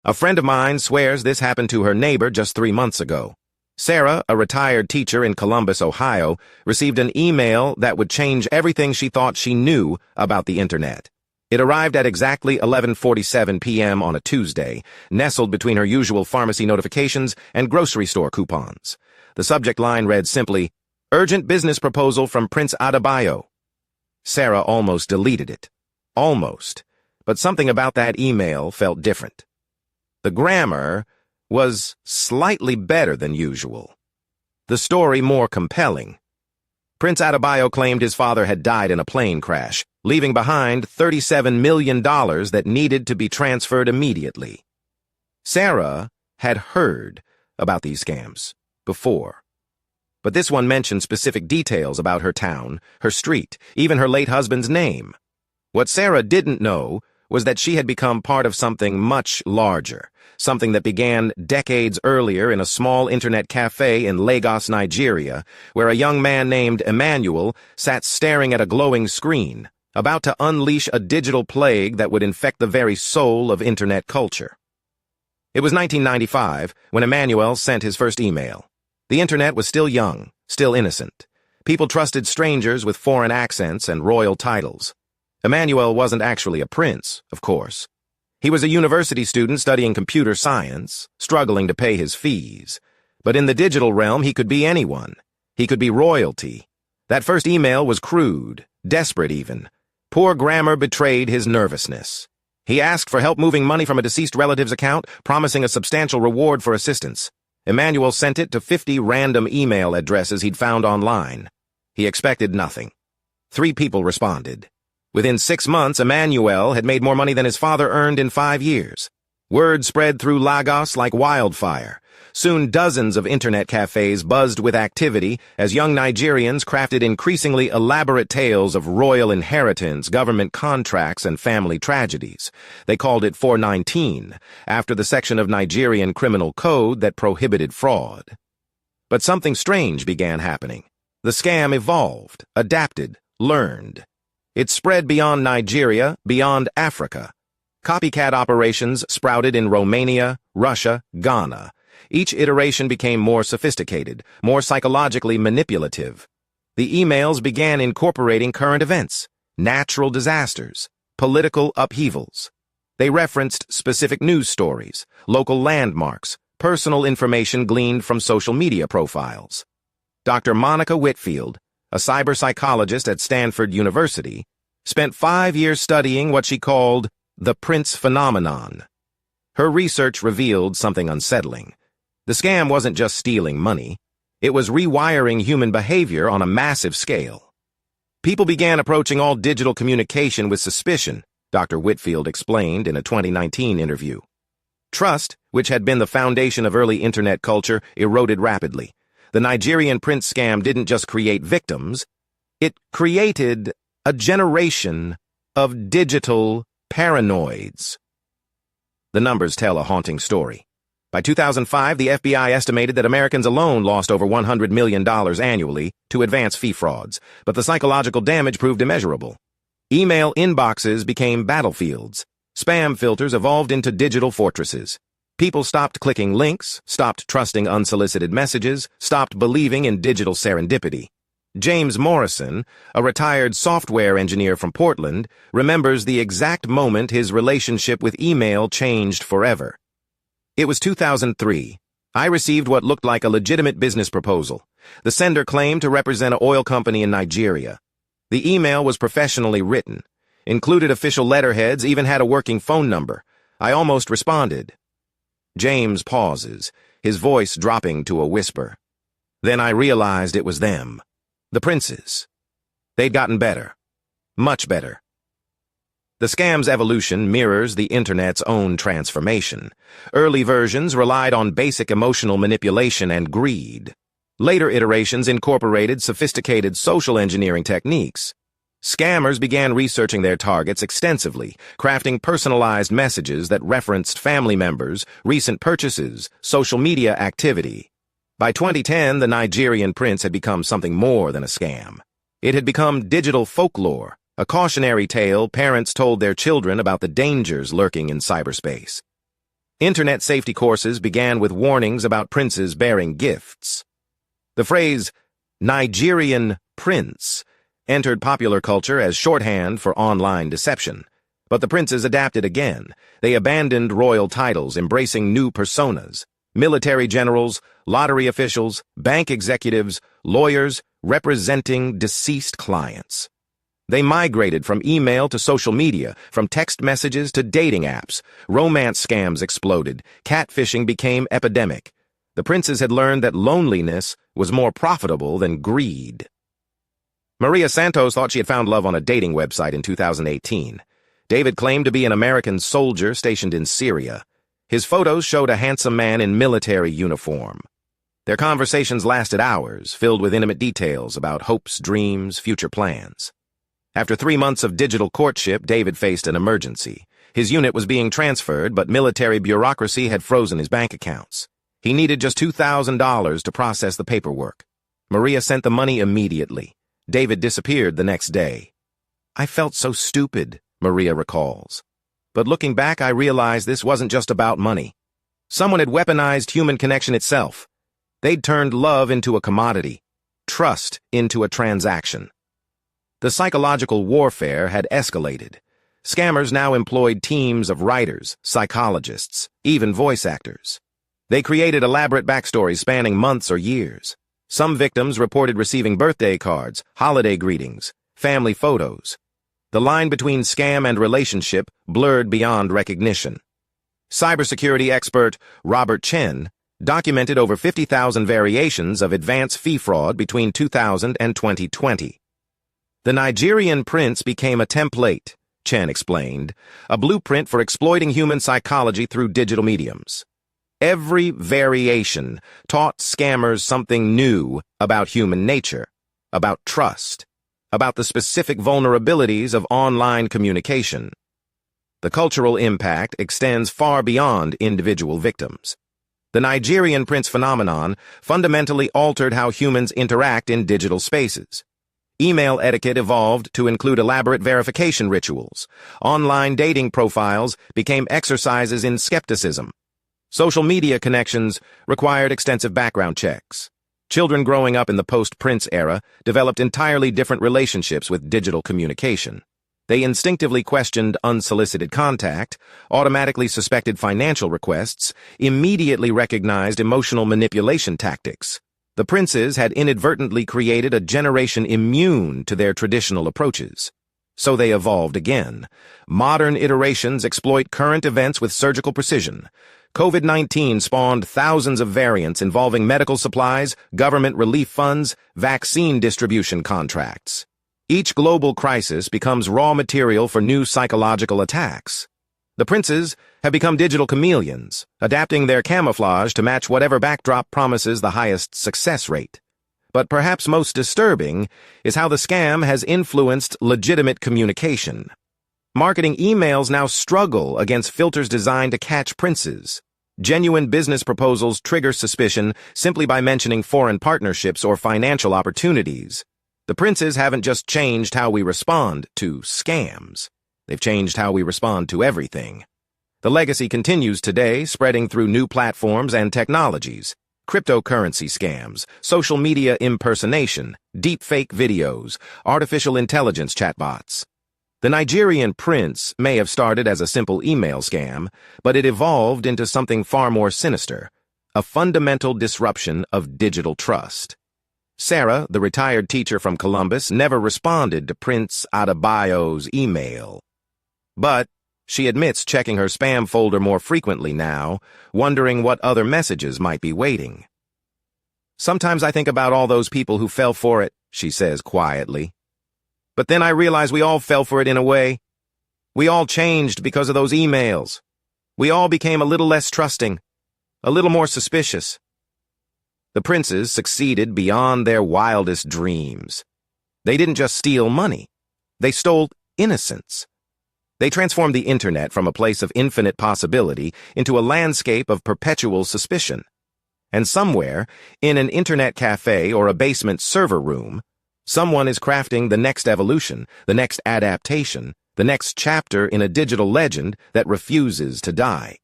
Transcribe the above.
A friend of mine swears this happened to her neighbor just 3 months ago. Sarah, a retired teacher in Columbus, Ohio, received an email that would change everything she thought she knew about the internet. It arrived at exactly 11:47 p.m. on a Tuesday, nestled between her usual pharmacy notifications and grocery store coupons. The subject line read simply, "Urgent business proposal from Prince Adebayo." Sarah almost deleted it. Almost. But something about that email felt different. The grammar was slightly better than usual. The story more compelling. Prince Adebayo claimed his father had died in a plane crash, leaving behind $37 million that needed to be transferred immediately. Sarah had heard about these scams before. But this one mentioned specific details about her town, her street, even her late husband's name. What Sarah didn't know was that she had become part of something much larger, something that began decades earlier in a small internet cafe in Lagos, Nigeria, where a young man named Emmanuel sat staring at a glowing screen, about to unleash a digital plague that would infect the very soul of internet culture. It was 1995 when Emmanuel sent his first email. The internet was still young, still innocent. People trusted strangers with foreign accents and royal titles. Emmanuel wasn't actually a prince, of course. He was a university student studying computer science, struggling to pay his fees. But in the digital realm, he could be anyone. He could be royalty. That first email was crude, desperate even. Poor grammar betrayed his nervousness. He asked for help moving money from a deceased relative's account, promising a substantial reward for assistance. Emmanuel sent it to 50 random email addresses he'd found online. He expected nothing. 3 people responded. Within 6 months, Emmanuel had made more money than his father earned in 5 years. Word spread through Lagos like wildfire. Soon dozens of internet cafes buzzed with activity as young Nigerians crafted increasingly elaborate tales of royal inheritance, government contracts, and family tragedies. They called it 419, after the section of Nigerian criminal code that prohibited fraud. But something strange began happening. The scam evolved, adapted, learned. It spread beyond Nigeria, beyond Africa. Copycat operations sprouted in Romania, Russia, Ghana. Each iteration became more sophisticated, more psychologically manipulative. The emails began incorporating current events, natural disasters, political upheavals. They referenced specific news stories, local landmarks, personal information gleaned from social media profiles. Dr. Monica Whitfield, a cyber psychologist at Stanford University, spent 5 years studying what she called the Prince phenomenon. Her research revealed something unsettling. The scam wasn't just stealing money. It was rewiring human behavior on a massive scale. People began approaching all digital communication with suspicion, Dr. Whitfield explained in a 2019 interview. Trust, which had been the foundation of early internet culture, eroded rapidly. The Nigerian prince scam didn't just create victims, it created a generation of digital paranoids. The numbers tell a haunting story. By 2005, the FBI estimated that Americans alone lost over $100 million annually to advance fee frauds, but the psychological damage proved immeasurable. Email inboxes became battlefields. Spam filters evolved into digital fortresses. People stopped clicking links, stopped trusting unsolicited messages, stopped believing in digital serendipity. James Morrison, a retired software engineer from Portland, remembers the exact moment his relationship with email changed forever. It was 2003. I received what looked like a legitimate business proposal. The sender claimed to represent an oil company in Nigeria. The email was professionally written, included official letterheads, even had a working phone number. I almost responded. James pauses, his voice dropping to a whisper. Then I realized it was them. The princes. They'd gotten better. Much better. The scam's evolution mirrors the internet's own transformation. Early versions relied on basic emotional manipulation and greed. Later iterations incorporated sophisticated social engineering techniques. Scammers began researching their targets extensively, crafting personalized messages that referenced family members, recent purchases, social media activity. By 2010, the Nigerian prince had become something more than a scam. It had become digital folklore, a cautionary tale parents told their children about the dangers lurking in cyberspace. Internet safety courses began with warnings about princes bearing gifts. The phrase, Nigerian prince, entered popular culture as shorthand for online deception. But the princes adapted again. They abandoned royal titles, embracing new personas. Military generals, lottery officials, bank executives, lawyers representing deceased clients. They migrated from email to social media, from text messages to dating apps. Romance scams exploded. Catfishing became epidemic. The princes had learned that loneliness was more profitable than greed. Maria Santos thought she had found love on a dating website in 2018. David claimed to be an American soldier stationed in Syria. His photos showed a handsome man in military uniform. Their conversations lasted hours, filled with intimate details about hopes, dreams, future plans. After 3 months of digital courtship, David faced an emergency. His unit was being transferred, but military bureaucracy had frozen his bank accounts. He needed just $2,000 to process the paperwork. Maria sent the money immediately. David disappeared the next day. "I felt so stupid," Maria recalls. "But looking back, I realized this wasn't just about money. Someone had weaponized human connection itself. They'd turned love into a commodity, trust into a transaction." The psychological warfare had escalated. Scammers now employed teams of writers, psychologists, even voice actors. They created elaborate backstories spanning months or years. Some victims reported receiving birthday cards, holiday greetings, family photos. The line between scam and relationship blurred beyond recognition. Cybersecurity expert Robert Chen documented over 50,000 variations of advance fee fraud between 2000 and 2020. The Nigerian prince became a template, Chen explained, a blueprint for exploiting human psychology through digital mediums. Every variation taught scammers something new about human nature, about trust, about the specific vulnerabilities of online communication. The cultural impact extends far beyond individual victims. The Nigerian prince phenomenon fundamentally altered how humans interact in digital spaces. Email etiquette evolved to include elaborate verification rituals. Online dating profiles became exercises in skepticism. Social media connections required extensive background checks. Children growing up in the post-Prince era developed entirely different relationships with digital communication. They instinctively questioned unsolicited contact, automatically suspected financial requests, immediately recognized emotional manipulation tactics. The princes had inadvertently created a generation immune to their traditional approaches. So they evolved again. Modern iterations exploit current events with surgical precision. COVID-19 spawned thousands of variants involving medical supplies, government relief funds, vaccine distribution contracts. Each global crisis becomes raw material for new psychological attacks. The princes have become digital chameleons, adapting their camouflage to match whatever backdrop promises the highest success rate. But perhaps most disturbing is how the scam has influenced legitimate communication. Marketing emails now struggle against filters designed to catch princes. Genuine business proposals trigger suspicion simply by mentioning foreign partnerships or financial opportunities. The princes haven't just changed how we respond to scams. They've changed how we respond to everything. The legacy continues today, spreading through new platforms and technologies. Cryptocurrency scams, social media impersonation, deepfake videos, artificial intelligence chatbots. The Nigerian prince may have started as a simple email scam, but it evolved into something far more sinister, a fundamental disruption of digital trust. Sarah, the retired teacher from Columbus, never responded to Prince Adebayo's email. But she admits checking her spam folder more frequently now, wondering what other messages might be waiting. "Sometimes I think about all those people who fell for it," she says quietly. "But then I realize we all fell for it in a way. We all changed because of those emails. We all became a little less trusting, a little more suspicious." The princes succeeded beyond their wildest dreams. They didn't just steal money. They stole innocence. They transformed the internet from a place of infinite possibility into a landscape of perpetual suspicion. And somewhere, in an internet cafe or a basement server room, someone is crafting the next evolution, the next adaptation, the next chapter in a digital legend that refuses to die.